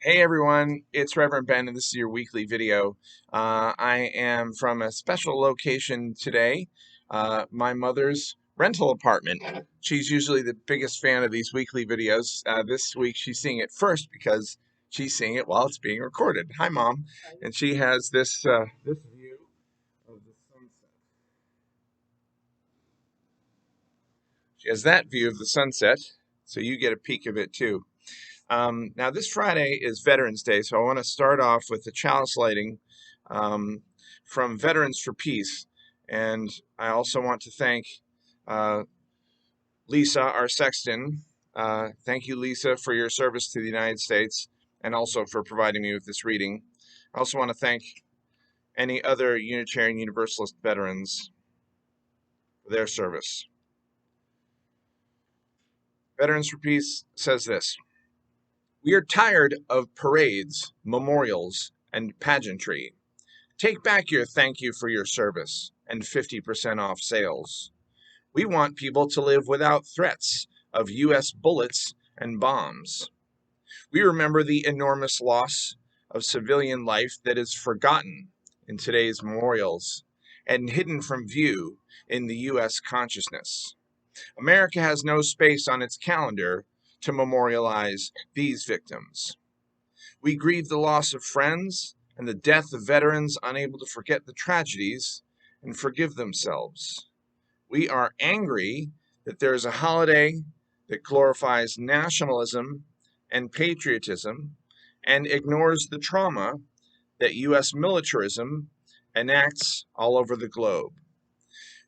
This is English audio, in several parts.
Hey everyone, it's Reverend Ben, and this is your weekly video. I am from a special location today, my mother's rental apartment. She's usually the biggest fan of these weekly videos. This week she's seeing it first because she's seeing it while it's being recorded. Hi, Mom. And she has this view of the sunset. She has that view of the sunset, so you get a peek of it too. Now, this Friday is Veterans Day, so I want to start off with the chalice lighting from Veterans for Peace. And I also want to thank uh, Lisa, our sexton. Thank you, Lisa, for your service to the United States and also for providing me with this reading. I also want to thank any other Unitarian Universalist veterans for their service. Veterans for Peace says this: "We are tired of parades, memorials, and pageantry. Take back your thank you for your service and 50% off sales. We want people to live without threats of U.S. bullets and bombs. We remember the enormous loss of civilian life that is forgotten in today's memorials and hidden from view in the U.S. consciousness. America has no space on its calendar to memorialize these victims. We grieve the loss of friends and the death of veterans unable to forget the tragedies and forgive themselves. We are angry that there is a holiday that glorifies nationalism and patriotism and ignores the trauma that U.S. militarism enacts all over the globe.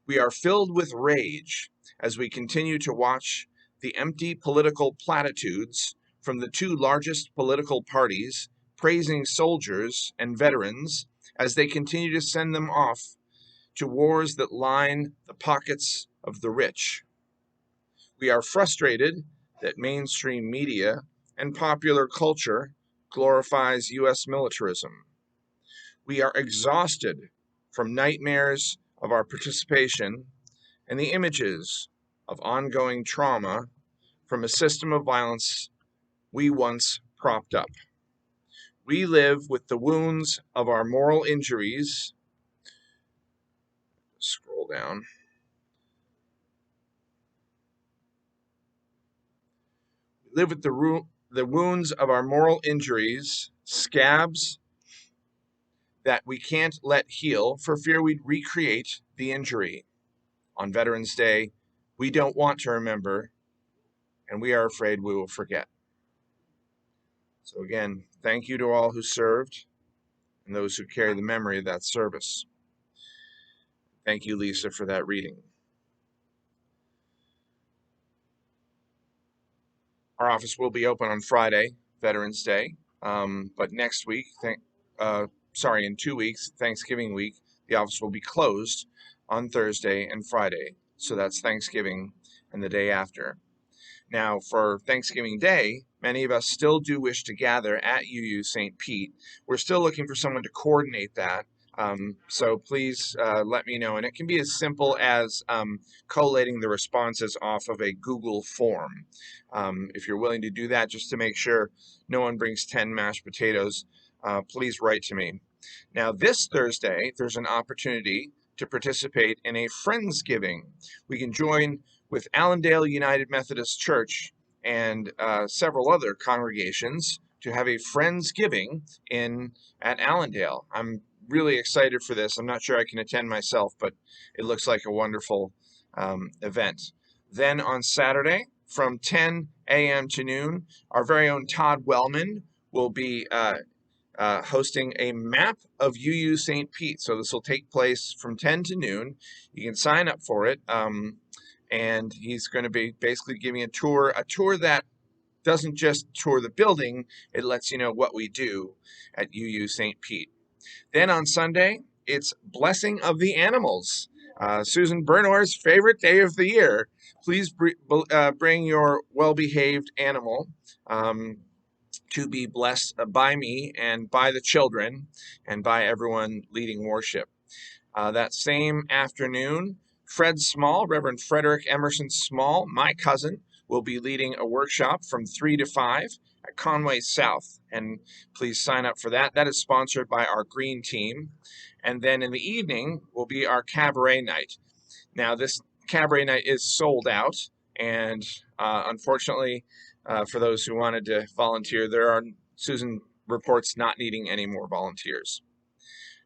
We are filled with rage as we continue to watch the empty political platitudes from the two largest political parties praising soldiers and veterans as they continue to send them off to wars that line the pockets of the rich. We are frustrated that mainstream media and popular culture glorifies U.S. militarism. We are exhausted from nightmares of our participation and the images of ongoing trauma from a system of violence we once propped up. We live with the wounds of our moral injuries. Scroll down. We live with the wounds of our moral injuries, scabs that we can't let heal for fear we'd recreate the injury. On Veterans Day, we don't want to remember, and we are afraid we will forget. So again, thank you to all who served and those who carry the memory of that service. Thank you, Lisa, for that reading. Our office will be open on Friday, Veterans Day, but next week, in 2 weeks, Thanksgiving week, the office will be closed on Thursday and Friday. So that's Thanksgiving and the day after. Now, for Thanksgiving Day, many of us still do wish to gather at UU St. Pete. We're still looking for someone to coordinate that. So please let me know. And it can be as simple as collating the responses off of a Google form. If you're willing to do that, just to make sure no one brings 10 mashed potatoes, please write to me. Now, this Thursday, there's an opportunity to participate in a Friendsgiving. We can join with Allendale United Methodist Church and several other congregations to have a Friendsgiving at Allendale. I'm really excited for this. I'm not sure I can attend myself, but it looks like a wonderful event. Then on Saturday, from 10 a.m. to noon, our very own Todd Wellman will be hosting a map of UU St. Pete. So this will take place from 10 to noon. You can sign up for it. And he's going to be basically giving a tour that doesn't just tour the building, it lets you know what we do at UU St. Pete. Then on Sunday, it's Blessing of the Animals, Susan Bernor's favorite day of the year. Please bring your well-behaved animal to be blessed by me and by the children and by everyone leading worship. That same afternoon, Fred Small, Reverend Frederick Emerson Small, my cousin, will be leading a workshop from 3 to 5 at Conway South, and please sign up for that. That is sponsored by our green team. And then in the evening will be our Cabaret Night. Now, this Cabaret Night is sold out, and unfortunately, for those who wanted to volunteer, Susan reports not needing any more volunteers.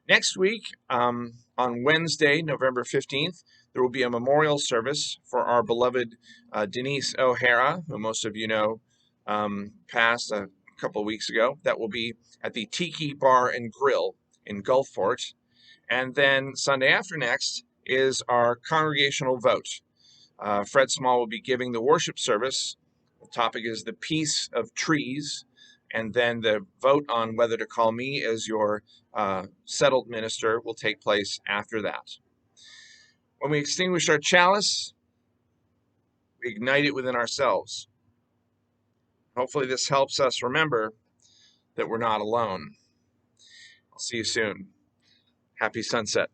Next week, on Wednesday, November 15th, there will be a memorial service for our beloved Denise O'Hara, who most of you know passed a couple of weeks ago. That will be at the Tiki Bar and Grill in Gulfport. And then Sunday after next is our congregational vote. Fred Small will be giving the worship service. The topic is the peace of trees. And then the vote on whether to call me as your settled minister will take place after that. When we extinguish our chalice, we ignite it within ourselves. Hopefully this helps us remember that we're not alone. I'll see you soon. Happy sunset.